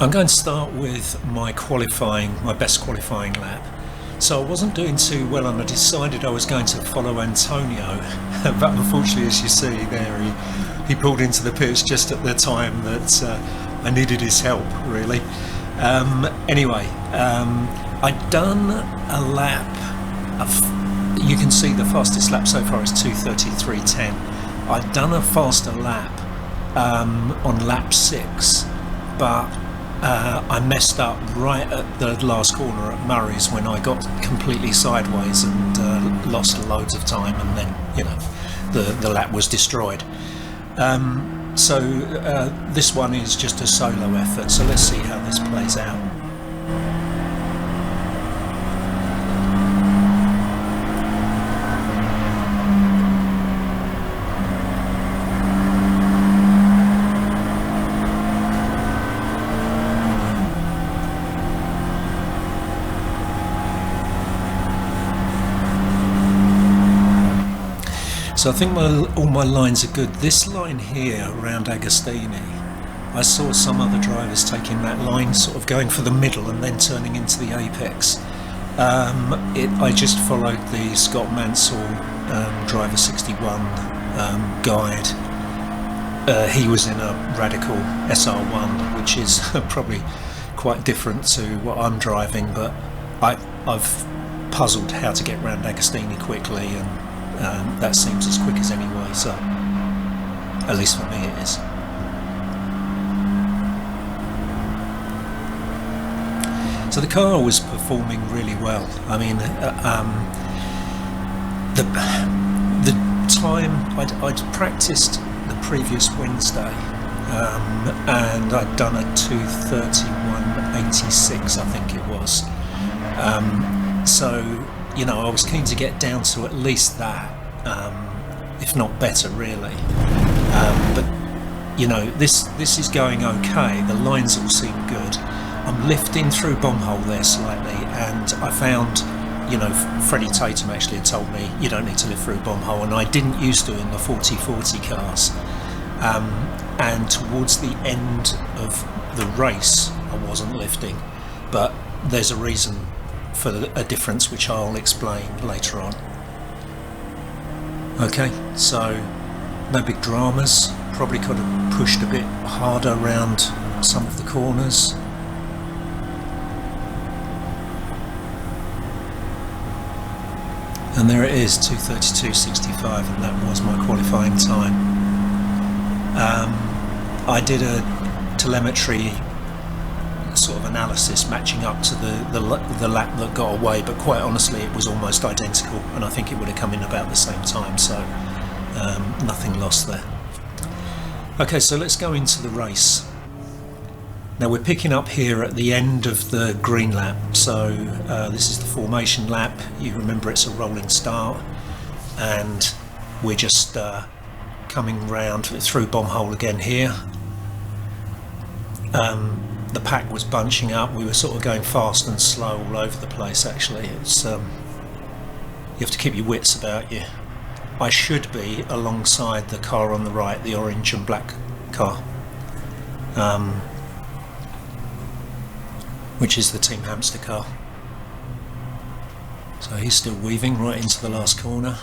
I'm going to start with my best qualifying lap. So I wasn't doing too well and I decided I was going to follow Antonio, but unfortunately, as you see there, he pulled into the pits just at the time that I needed his help, really. Anyway, I'd done a lap you can see the fastest lap so far is 2:33.10. I'd done a faster lap on lap 6, but I messed up right at the last corner at Murray's when I got completely sideways and lost loads of time, and then the lap was destroyed. So this one is just a solo effort, so let's see how this plays out. So I think all my lines are good. This line here around Agostini, I saw some other drivers taking that line, sort of going for the middle and then turning into the apex. I just followed the Scott Mansell Driver 61 guide. He was in a Radical SR1, which is probably quite different to what I'm driving, but I've puzzled how to get around Agostini quickly, and that seems as quick as any way, so at least for me it is. So the car was performing really well. I mean, the time I'd practiced the previous Wednesday, and I'd done a 2:31.86, I think it was. So I was keen to get down to at least that, if not better, really. But this is going okay. The lines all seem good. I'm lifting through bomb hole there slightly, and I found, Freddie Tatum actually had told me you don't need to lift through bomb hole, and I didn't used to in the 40/40 cars. And towards the end of the race, I wasn't lifting, but there's a reason for a difference which I'll explain later on. Okay, so no big dramas. Probably could have pushed a bit harder around some of the corners. And there it is, 2:32.65, and that was my qualifying time. I did a telemetry sort of analysis matching up to the lap that got away, but quite honestly it was almost identical, and I think it would have come in about the same time, so nothing lost there. Okay, so let's go into the race. Now we're picking up here at the end of the green lap, so this is the formation lap. You remember it's a rolling start, and we're just coming round through bomb hole again here. The pack was bunching up. We were sort of going fast and slow all over the place, actually. It's you have to keep your wits about you. I should be alongside the car on the right, the orange and black car, which is the Team Hamster car. So he's still weaving right into the last corner.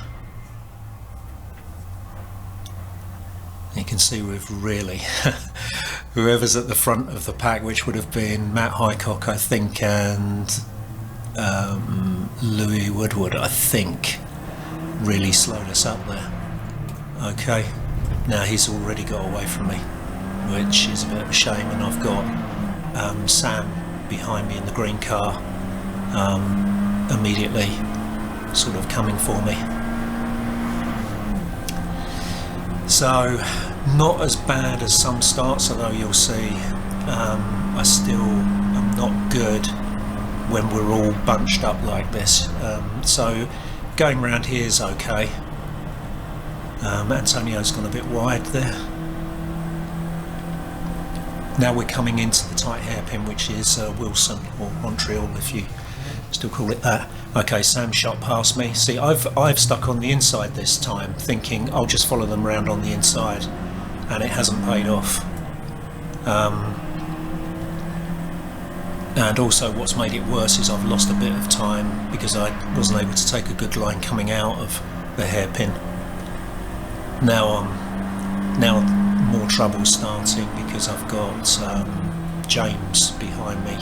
You can see we've really whoever's at the front of the pack, which would have been Matt Highcock, I think, and Louis Woodward, I think, really slowed us up there. Okay, now he's already got away from me, which is a bit of a shame, and I've got Sam behind me in the green car, immediately sort of coming for me. So not as bad as some starts, although you'll see I still am not good when we're all bunched up like this. So going around here is okay. Antonio's gone a bit wide there. Now we're coming into the tight hairpin, which is Wilson, or Montreal if you still call it that. Okay, Sam shot past me. See, I've stuck on the inside this time, thinking I'll just follow them around on the inside, and it hasn't paid off. And also what's made it worse is I've lost a bit of time because I wasn't able to take a good line coming out of the hairpin. Now more trouble starting because I've got James behind me.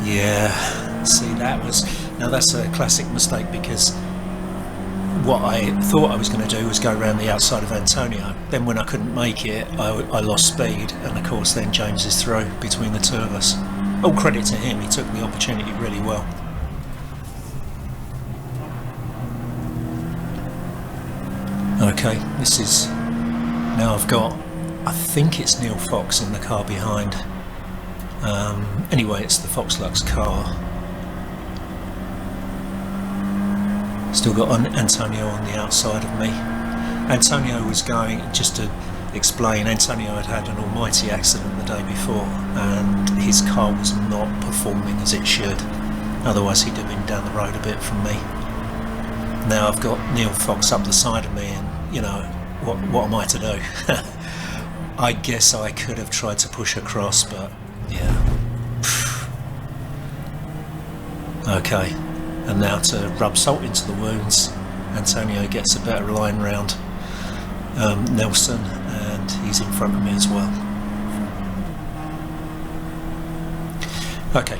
Yeah, see, that's a classic mistake, because what I thought I was going to do was go around the outside of Antonio. Then when I couldn't make it, I lost speed, and of course then James is through between the two of us. All credit to him, he took the opportunity really well. Okay, this is, now I've got, I think it's Neil Fox in the car behind. Anyway, it's the Foxlux car. Still got Antonio on the outside of me. Antonio was going, just to explain, Antonio had had an almighty accident the day before and his car was not performing as it should. Otherwise he'd have been down the road a bit from me. Now I've got Neil Fox up the side of me, and you know, what am I to do? I guess I could have tried to push across, but yeah. Okay, and now to rub salt into the wounds, Antonio gets a better line round Nelson, and he's in front of me as well. Okay,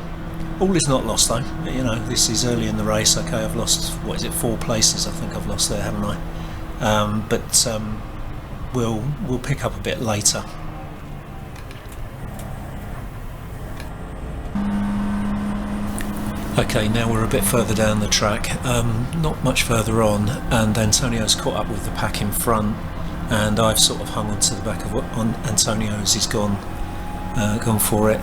all is not lost though. You know, this is early in the race. Okay, I've lost, what is it, 4 places I think I've lost there, haven't I? But we'll pick up a bit later. Okay, now we're a bit further down the track, not much further on, and Antonio's caught up with the pack in front, and I've sort of hung onto the back of Antonio as he's gone for it.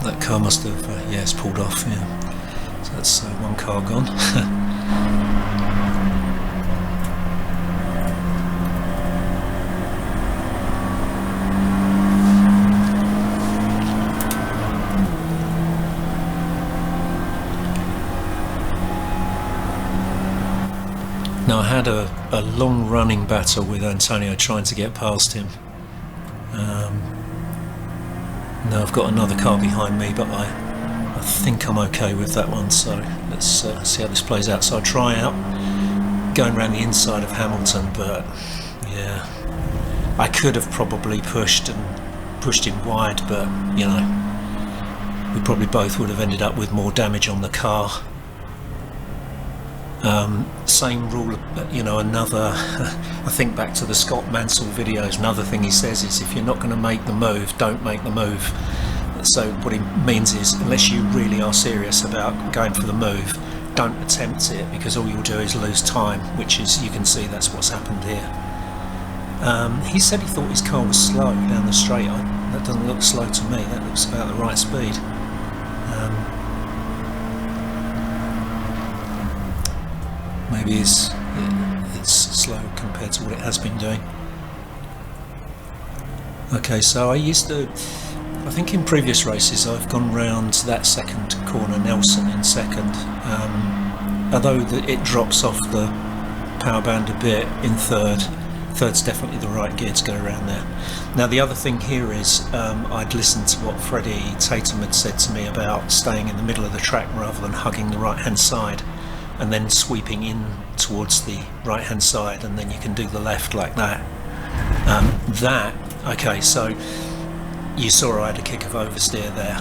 That car must have, yeah, it's pulled off, yeah. So that's one car gone. Now I had a long running battle with Antonio trying to get past him. Now I've got another car behind me, but I think I'm okay with that one, so let's see how this plays out. So I try out going around the inside of Hamilton, but yeah, I could have probably pushed him wide, but you know, we probably both would have ended up with more damage on the car. Same rule, you know, another, I think back to the Scott Mansell videos, another thing he says is if you're not going to make the move, don't make the move. So what he means is, unless you really are serious about going for the move, don't attempt it, because all you'll do is lose time, which is, you can see that's what's happened here. He said he thought his car was slow down the straight. That doesn't look slow to me, that looks about the right speed. Maybe it's slow compared to what it has been doing. Okay, so I think in previous races I've gone round that second corner, Nelson in second, although it drops off the power band a bit in third's definitely the right gear to go around there. Now the other thing here is I'd listened to what Freddie Tatum had said to me about staying in the middle of the track rather than hugging the right hand side and then sweeping in towards the right hand side, and then you can do the left like that. Okay, so you saw I had a kick of oversteer there.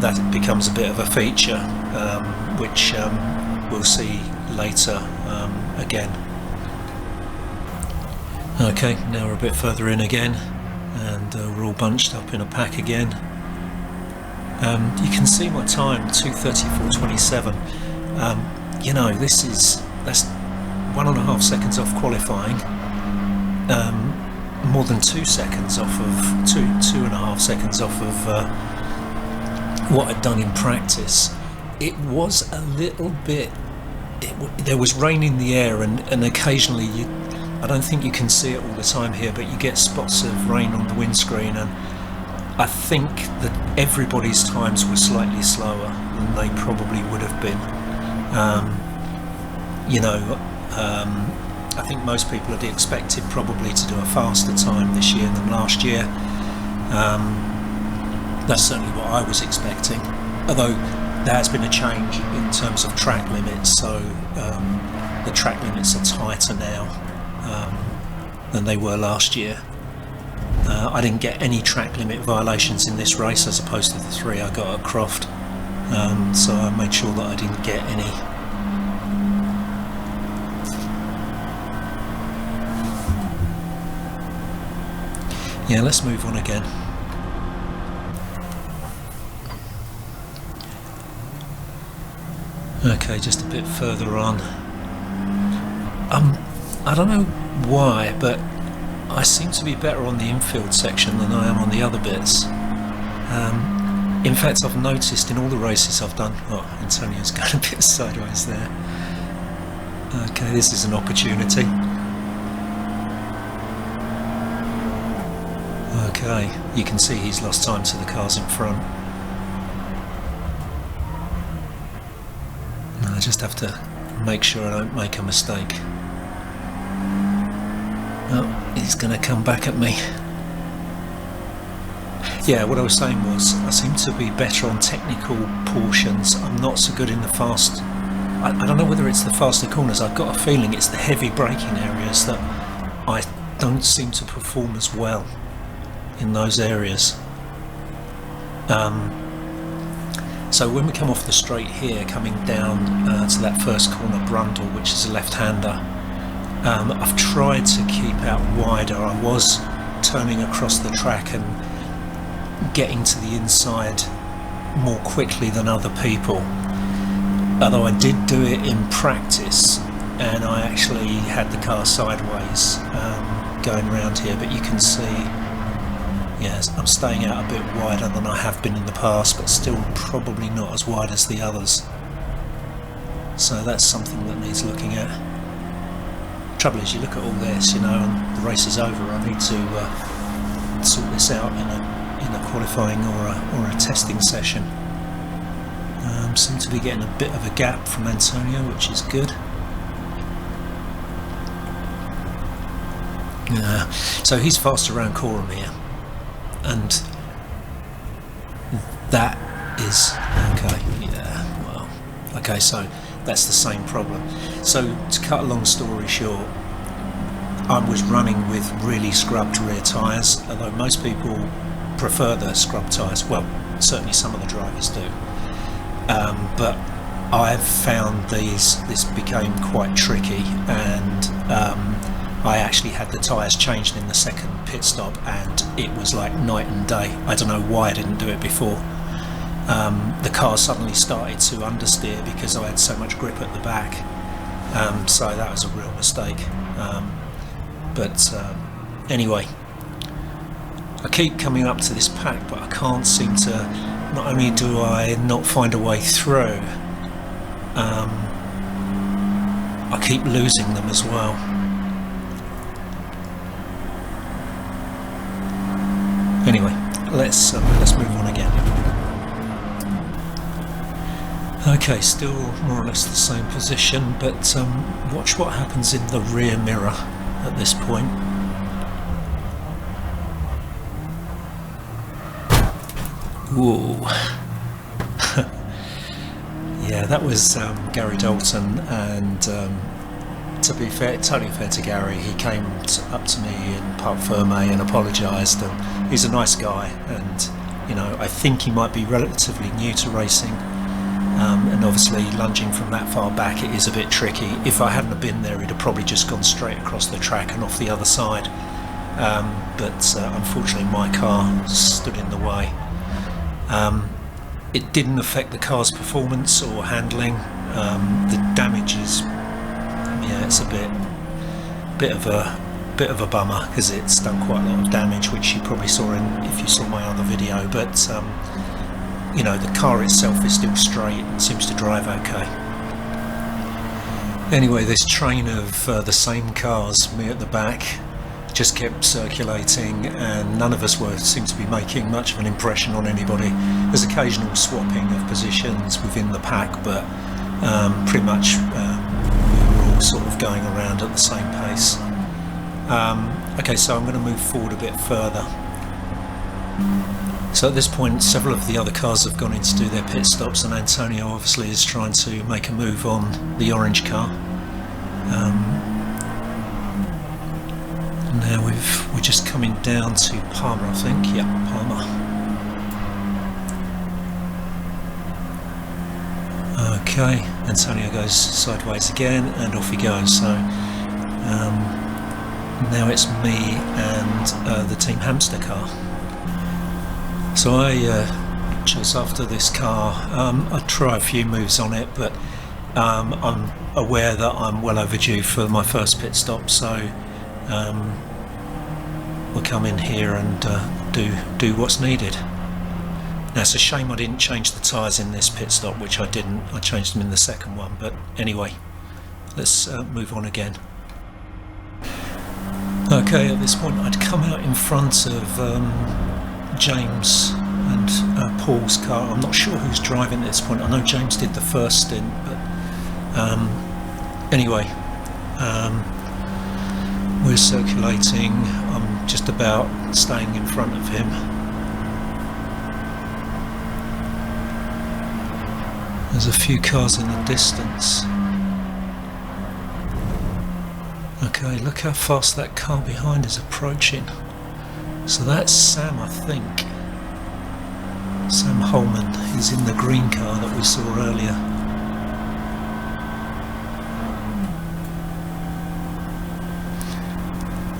That becomes a bit of a feature, which we'll see later again. Okay, now we're a bit further in again, and we're all bunched up in a pack again. You can see my time, 2:34.27. You know, that's 1.5 seconds off qualifying, more than 2 seconds off of 2.5 seconds off of what I'd done in practice. It was a little bit, there was rain in the air, and occasionally I don't think you can see it all the time here, but you get spots of rain on the windscreen, and I think that everybody's times were slightly slower than they probably would have been. I think most people had expected probably to do a faster time this year than last year. That's certainly what I was expecting, although there has been a change in terms of track limits, so the track limits are tighter now than they were last year. I didn't get any track limit violations in this race as opposed to the 3 I got at Croft, so I made sure that I didn't get any. Yeah, let's move on again. Okay, just a bit further on. I don't know why, but I seem to be better on the infield section than I am on the other bits. In fact, I've noticed in all the races I've done... Oh, Antonio's going a bit sideways there. Okay, this is an opportunity. Okay, you can see he's lost time to the cars in front. I just have to make sure I don't make a mistake. Oh, he's going to come back at me. Yeah, what I was saying was I seem to be better on technical portions. I'm not so good in the fast. I don't know whether it's the faster corners. I've got a feeling it's the heavy braking areas that I don't seem to perform as well in those areas. So when we come off the straight here, coming down to that first corner, Brundle, which is a left-hander, I've tried to keep out wider. I was turning across the track and getting to the inside more quickly than other people, although I did do it in practice, and I actually had the car sideways going around here, but you can see, yes, I'm staying out a bit wider than I have been in the past, but still probably not as wide as the others. So that's something that needs looking at. Trouble is, you look at all this, you know, and the race is over. I need to sort this out in a qualifying or a testing session. Seem to be getting a bit of a gap from Antonio, which is good. So he's fast around Coromir, and that is okay. Yeah, well, okay, so that's the same problem. So to cut a long story short, I was running with really scrubbed rear tyres, although most people prefer the scrub tyres. Well, certainly some of the drivers do, but I've found this became quite tricky, and I actually had the tyres changed in the second pit stop, and it was like night and day. I don't know why I didn't do it before. The car suddenly started to understeer because I had so much grip at the back, so that was a real mistake. Anyway, I keep coming up to this pack, but I can't seem to. Not only do I not find a way through, I keep losing them as well. Anyway, let's move on again. Okay, still more or less the same position, but watch what happens in the rear mirror at this point. Whoa. Yeah, that was Gary Dalton, and to be fair, totally fair to Gary, he came up to me in Parc Ferme and apologised, and he's a nice guy, and you know, I think he might be relatively new to racing, and obviously lunging from that far back, it is a bit tricky. If I hadn't have been there, he'd have probably just gone straight across the track and off the other side, but unfortunately my car stood in the way. It didn't affect the car's performance or handling. The damage is, yeah, it's a bit of a bummer, because it's done quite a lot of damage, which you probably saw if you saw my other video. But you know, the car itself is still straight and seems to drive okay. Anyway, this train of the same cars, me at the back, just kept circulating, and none of us seemed to be making much of an impression on anybody. There's occasional swapping of positions within the pack, but pretty much we were all sort of going around at the same pace. Okay, so I'm going to move forward a bit further. So at this point, several of the other cars have gone in to do their pit stops, and Antonio obviously is trying to make a move on the orange car. Now we're just coming down to Palmer, I think. Yeah, Palmer. Okay, Antonio goes sideways again, and off he goes. So now it's me and the Team Hamster car. So I chase after this car. I try a few moves on it, but I'm aware that I'm well overdue for my first pit stop, so we'll come in here and do what's needed. Now it's a shame I didn't change the tyres in this pit stop, which I didn't. I changed them in the second one, but anyway, let's move on again. Okay, at this point I'd come out in front of James and Paul's car. I'm not sure who's driving at this point. I know James did the first stint, but anyway, we're circulating. I'm just about staying in front of him. There's a few cars in the distance. Okay, look how fast that car behind is approaching. So that's Sam, I think. Sam Holman is in the green car that we saw earlier.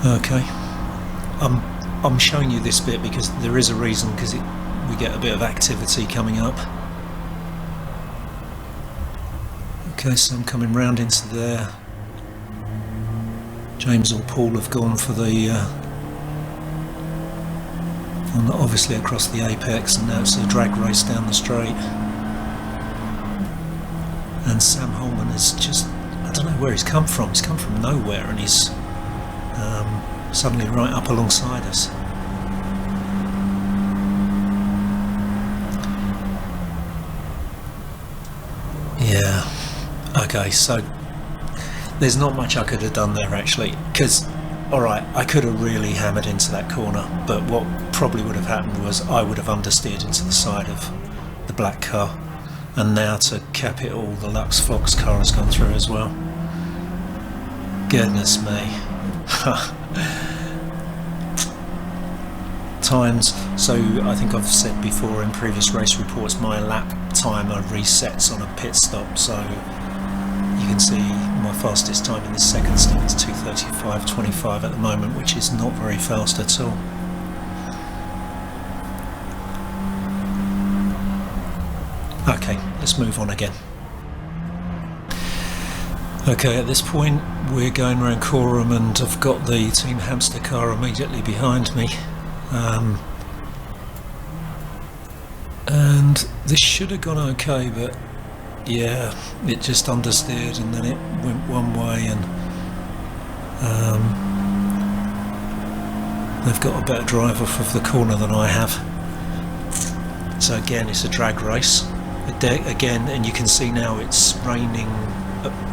Okay, I'm showing you this bit because there is a reason, because we get a bit of activity coming up. Okay, so I'm coming round into there. James or Paul have gone for the obviously across the apex, and now it's a drag race down the straight. And Sam Holman is just, I don't know where he's come from. He's come from nowhere, and he's suddenly right up alongside us. Yeah. Okay, so there's not much I could have done there actually, because alright, I could have really hammered into that corner, but what probably would have happened was I would have understeered into the side of the black car, and now to cap it all, the Lux Fox car has gone through as well. Goodness me. Times, so I think I've said before in previous race reports, my lap timer resets on a pit stop, so you can see my fastest time in this second stint is 2:35.25 at the moment, which is not very fast at all. Okay, let's move on again. Okay, at this point we're going around Coram, and I've got the Team Hamster car immediately behind me. And this should have gone okay, but yeah, it just understeered and then it went one way, and they've got a better drive off of the corner than I have. So again, it's a drag race again, and you can see now it's raining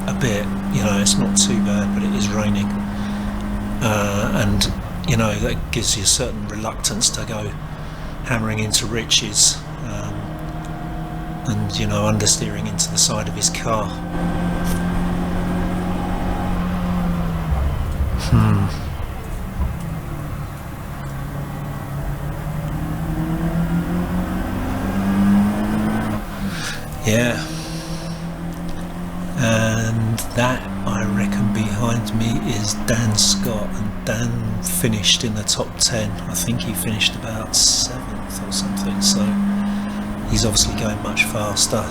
a bit. You know, it's not too bad, but it is raining, and you know, that gives you a certain reluctance to go hammering into Rich's, and you know, understeering into the side of his car. Yeah, and that, I reckon, behind me is Dan Scott, and Dan finished in the top 10. I think he finished about 7th or something, so he's obviously going much faster.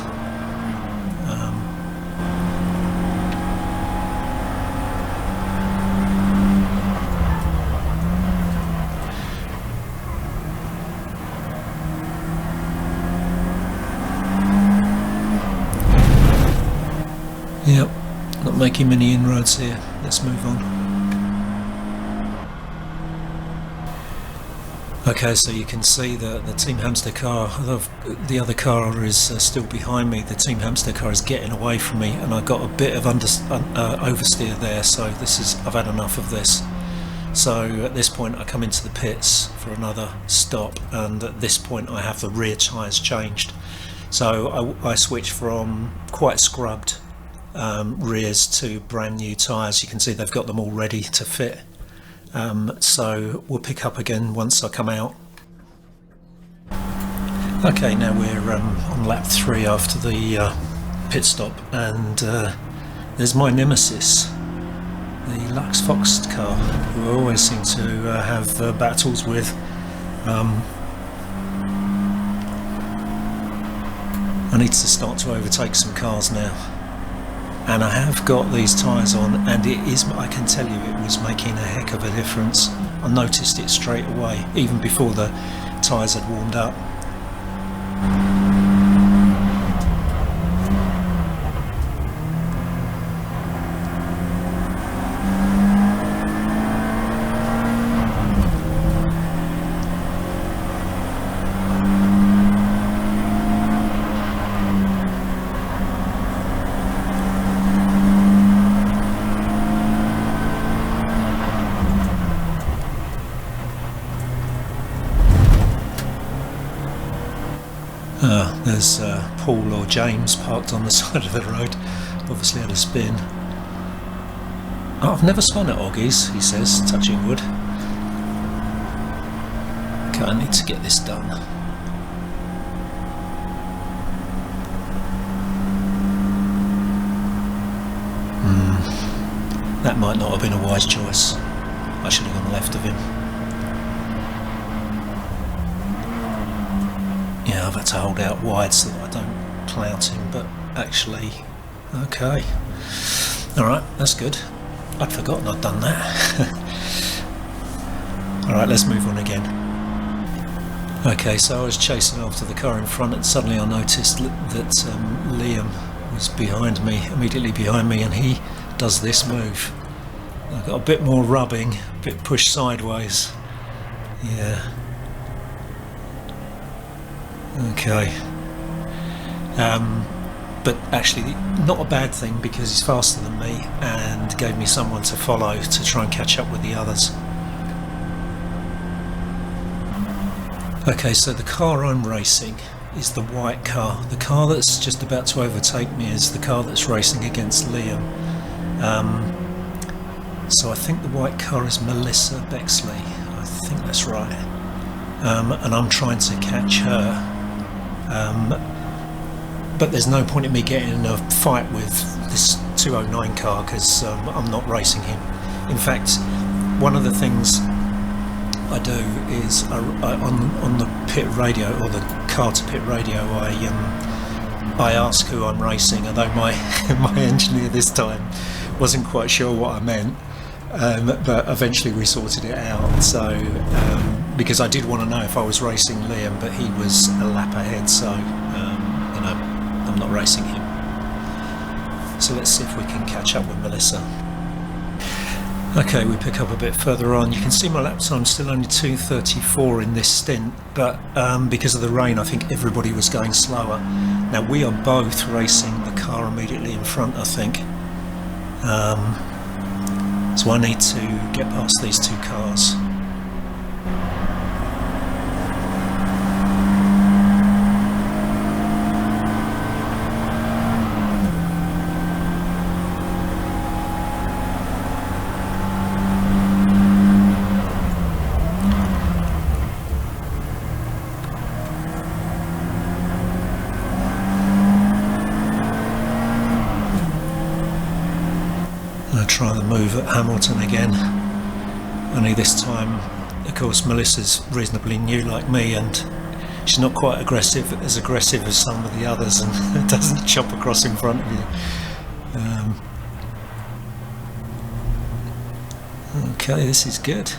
Yep, not making many inroads here. Let's move on. Okay, so you can see that the Team Hamster car, the other car is still behind me. The Team Hamster car is getting away from me, and I got a bit of oversteer there, so I've had enough of this. So at this point I come into the pits for another stop, and at this point I have the rear tyres changed. So I switch from quite scrubbed rears to brand new tyres. You can see they've got them all ready to fit. So we'll pick up again once I come out. Okay, now we're on lap 3 after the pit stop, and there's my nemesis, the Lux Fox car, who I always seem to have battles with. I need to start to overtake some cars now, and I have got these tyres on, and I can tell you it was making a heck of a difference. I noticed it straight away, even before the tyres had warmed up. There's Paul or James parked on the side of the road, obviously had a spin. Oh, I've never spun at Oggies, he says, touching wood. Okay, I need to get this done. That might not have been a wise choice. I should have gone left of him. Yeah, I've had to hold out wide so that I don't clout him, but actually, okay. Alright, that's good. I'd forgotten I'd done that. Alright, let's move on again. Okay, so I was chasing after the car in front, and suddenly I noticed that Liam was behind me, immediately behind me, and he does this move. I got a bit more rubbing, a bit pushed sideways. Yeah. Okay, but actually not a bad thing, because he's faster than me and gave me someone to follow to try and catch up with the others. Okay, so the car I'm racing is the white car. The car that's just about to overtake me is the car that's racing against Liam. So I think the white car is Melissa Bexley, I think that's right, and I'm trying to catch her. But there's no point in me getting in a fight with this 209 car, because I'm not racing him. In fact, one of the things I do is on the pit radio, or the car to pit radio, I ask who I'm racing, although my engineer this time wasn't quite sure what I meant, but eventually we sorted it out. So because I did want to know if I was racing Liam, but he was a lap ahead, so you know, I'm not racing him. So let's see if we can catch up with Melissa. Okay, we pick up a bit further on. You can see my lap time's still only 2:34 in this stint, but because of the rain I think everybody was going slower. Now we are both racing the car immediately in front, I think. So I need to get past these two cars. Try the move at Hamilton again, only this time of course Melissa's reasonably new like me, and she's not quite aggressive as some of the others, and doesn't chop across in front of you. Okay, this is good.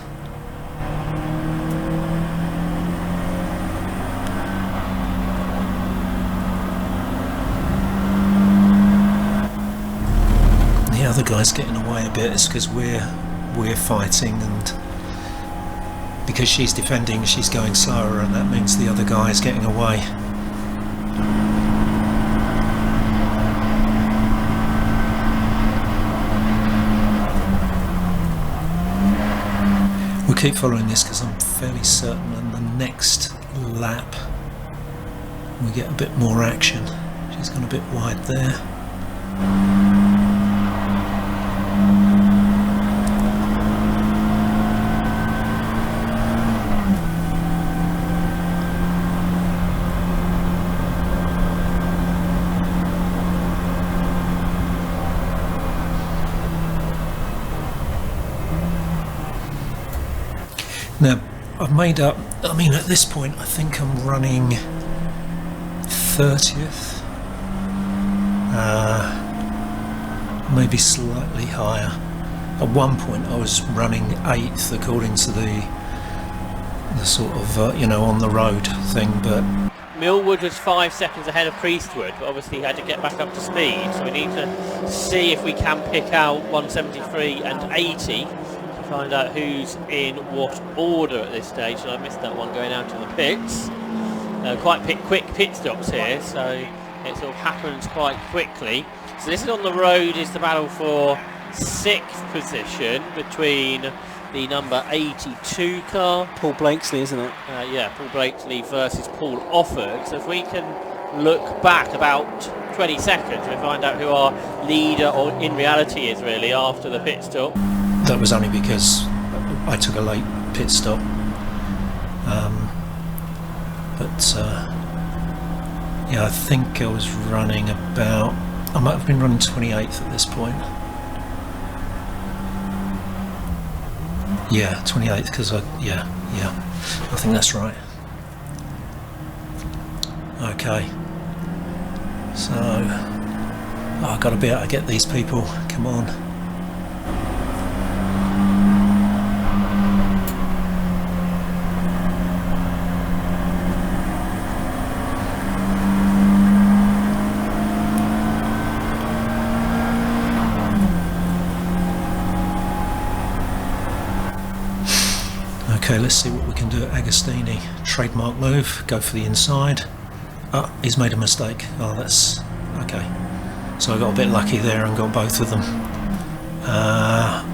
I other guy's getting away a bit, it's because we're fighting, and because she's defending, she's going slower, and that means the other guy is getting away. We'll keep following this because I'm fairly certain on the next lap we get a bit more action. She's gone a bit wide there. Now, I've made up, I mean, at this point I think I'm running 30th, maybe slightly higher. At one point I was running 8th according to the sort of, you know, on the road thing, but... Millwood was 5 seconds ahead of Priestwood, but obviously he had to get back up to speed, so we need to see if we can pick out 173 and 80. Find out who's in what order at this stage, and I missed that one going out to the pits. Quite quick pit stops here, so it sort of happens quite quickly. So this is on the road, is the battle for 6th position between the number 82 car. Paul Blakesley, isn't it? Yeah, Paul Blakesley versus Paul Offord. So if we can look back about 20 seconds, we find out who our leader, or in reality is really, after the pit stop. That was only because I took a late pit stop, yeah, I think I was running about, I might have been running 28th at this point. Yeah, 28th, because yeah, I think that's right. Okay, so I've got to be able to get these people, come on. Okay, let's see what we can do at Agostini. Trademark move, go for the inside. Oh, he's made a mistake. Oh, that's... okay. So I got a bit lucky there and got both of them.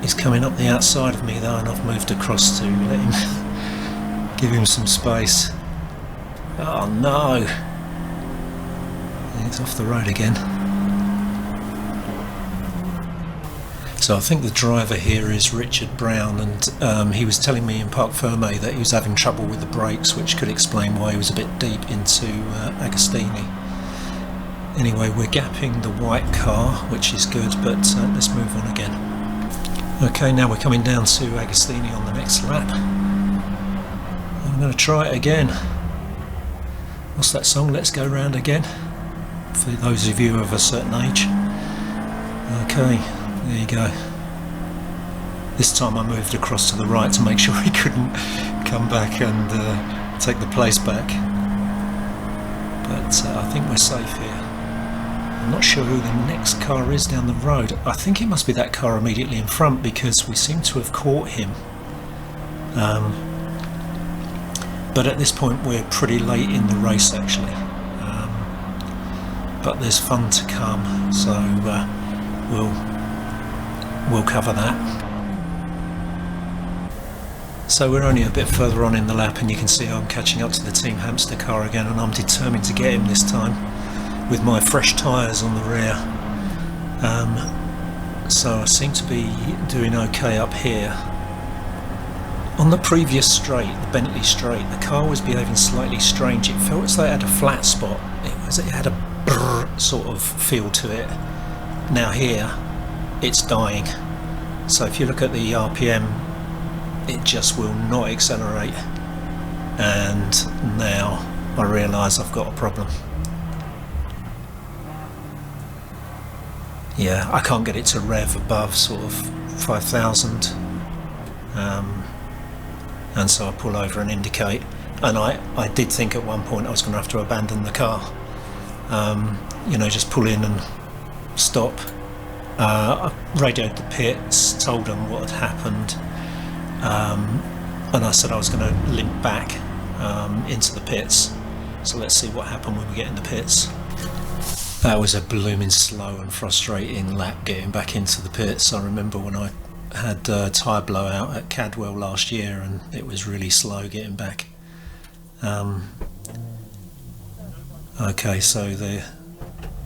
He's coming up the outside of me though, and I've moved across to let him... give him some space. Oh no! He's off the road again. So I think the driver here is Richard Brown, and he was telling me in Parc Ferme that he was having trouble with the brakes, which could explain why he was a bit deep into Agostini. Anyway, we're gapping the white car, which is good, but let's move on again. Okay, now we're coming down to Agostini on the next lap. I'm going to try it again. What's that song? Let's Go Round Again, for those of you of a certain age. Okay. There you go. This time I moved across to the right to make sure he couldn't come back and take the place back. But I think we're safe here. I'm not sure who the next car is down the road. I think it must be that car immediately in front, because we seem to have caught him. But at this point we're pretty late in the race actually. But there's fun to come, so we'll cover that. So we're only a bit further on in the lap, and you can see I'm catching up to the Team Hamster car again, and I'm determined to get him this time with my fresh tyres on the rear. So I seem to be doing okay up here. On the previous straight, the Bentley straight, the car was behaving slightly strange. It felt as though it had a flat spot. It had a brrr sort of feel to it. Now here, it's dying. So if you look at the RPM, it just will not accelerate. And now I realise I've got a problem. Yeah, I can't get it to rev above sort of 5,000. And so I pull over and indicate. And I did think at one point I was going to have to abandon the car. You know, just pull in and stop. I radioed the pits, told them what had happened, and I said I was going to limp back into the pits. So let's see what happened when we get in the pits. That was a blooming slow and frustrating lap getting back into the pits. I remember when I had a tyre blowout at Cadwell last year, and it was really slow getting back. Okay, so they're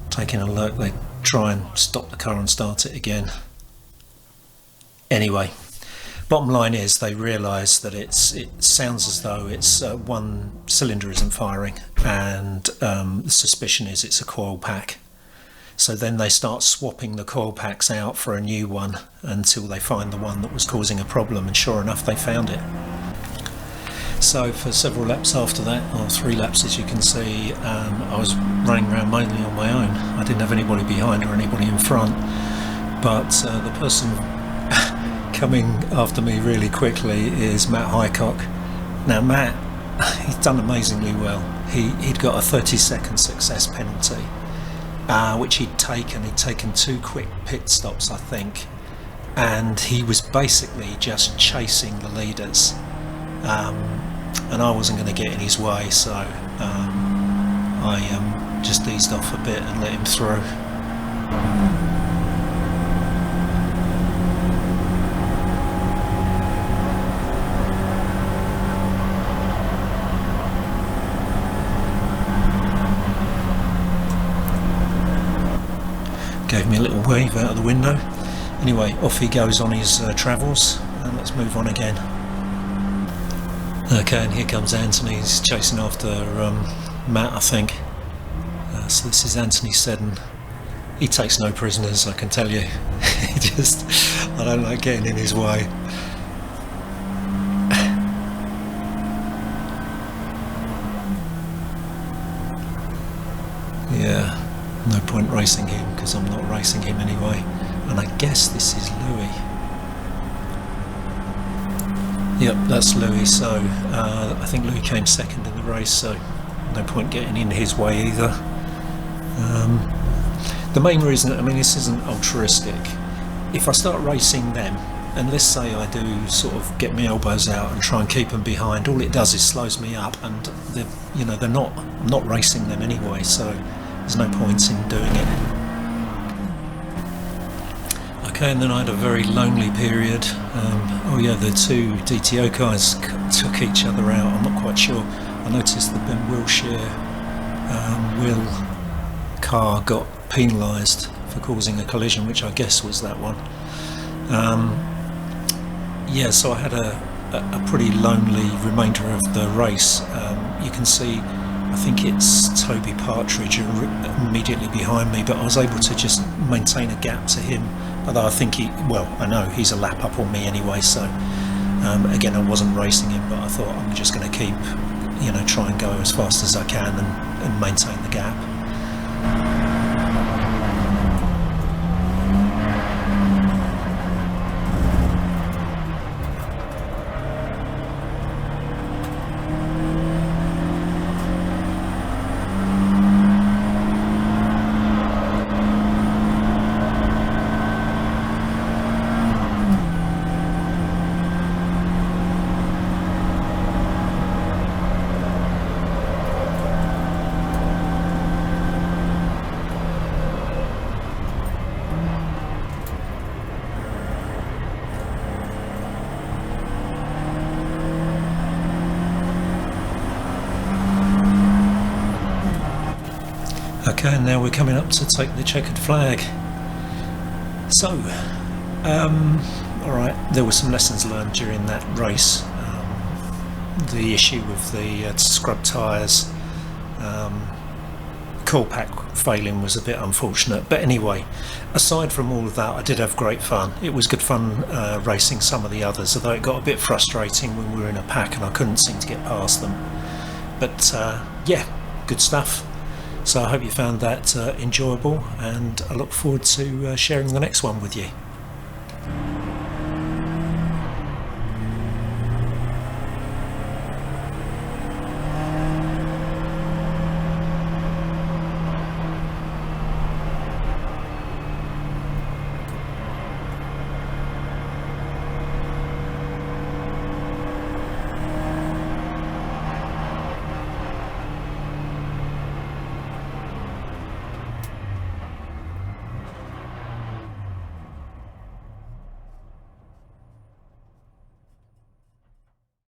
taking a look. They try and stop the car and start it again. Anyway, bottom line is they realise that it sounds as though it's one cylinder isn't firing, and the suspicion is it's a coil pack. So then they start swapping the coil packs out for a new one until they find the one that was causing a problem, and sure enough they found it. So for several laps after that, or 3 laps as you can see, I was running around mainly on my own. I didn't have anybody behind or anybody in front, but the person coming after me really quickly is Matt Highcock. Now Matt, he's done amazingly well. He'd got a 30-second success penalty, which he'd taken 2 quick pit stops I think, and he was basically just chasing the leaders, and I wasn't going to get in his way, so I just eased off a bit and let him through. Gave me a little wave out of the window. Anyway, off he goes on his travels, and let's move on again. Okay, and here comes Anthony. He's chasing after Matt, I think. So this is Anthony Seddon. He takes no prisoners, I can tell you. I don't like getting in his way. Yeah. No point racing him because I'm not racing him anyway, and I guess this is Louis. Yep, that's Louis. So I think Louis came second in the race, so no point getting in his way either. The main reason, I mean, this isn't altruistic. If I start racing them, and let's say I do sort of get my elbows out and try and keep them behind, all it does is slows me up, and I'm not racing them anyway, so there's no point in doing it. Okay, and then I had a very lonely period. Oh yeah, the 2 DTO guys took each other out. I'm not quite sure. I noticed the Ben Wilshire Will car got penalised for causing a collision, which I guess was that one. Yeah, so I had a pretty lonely remainder of the race. You can see, I think it's Toby Partridge immediately behind me, but I was able to just maintain a gap to him, although I think I know he's a lap up on me anyway, so again, I wasn't racing him, but I thought I'm just going to keep, try and go as fast as I can and maintain the gap. Okay, and now we're coming up to take the checkered flag. So, alright, there were some lessons learned during that race. The issue with the scrub tyres, coil pack failing was a bit unfortunate, but anyway, aside from all of that, I did have great fun. It was good fun racing some of the others, although it got a bit frustrating when we were in a pack and I couldn't seem to get past them. But yeah, good stuff. So I hope you found that enjoyable, and I look forward to sharing the next one with you.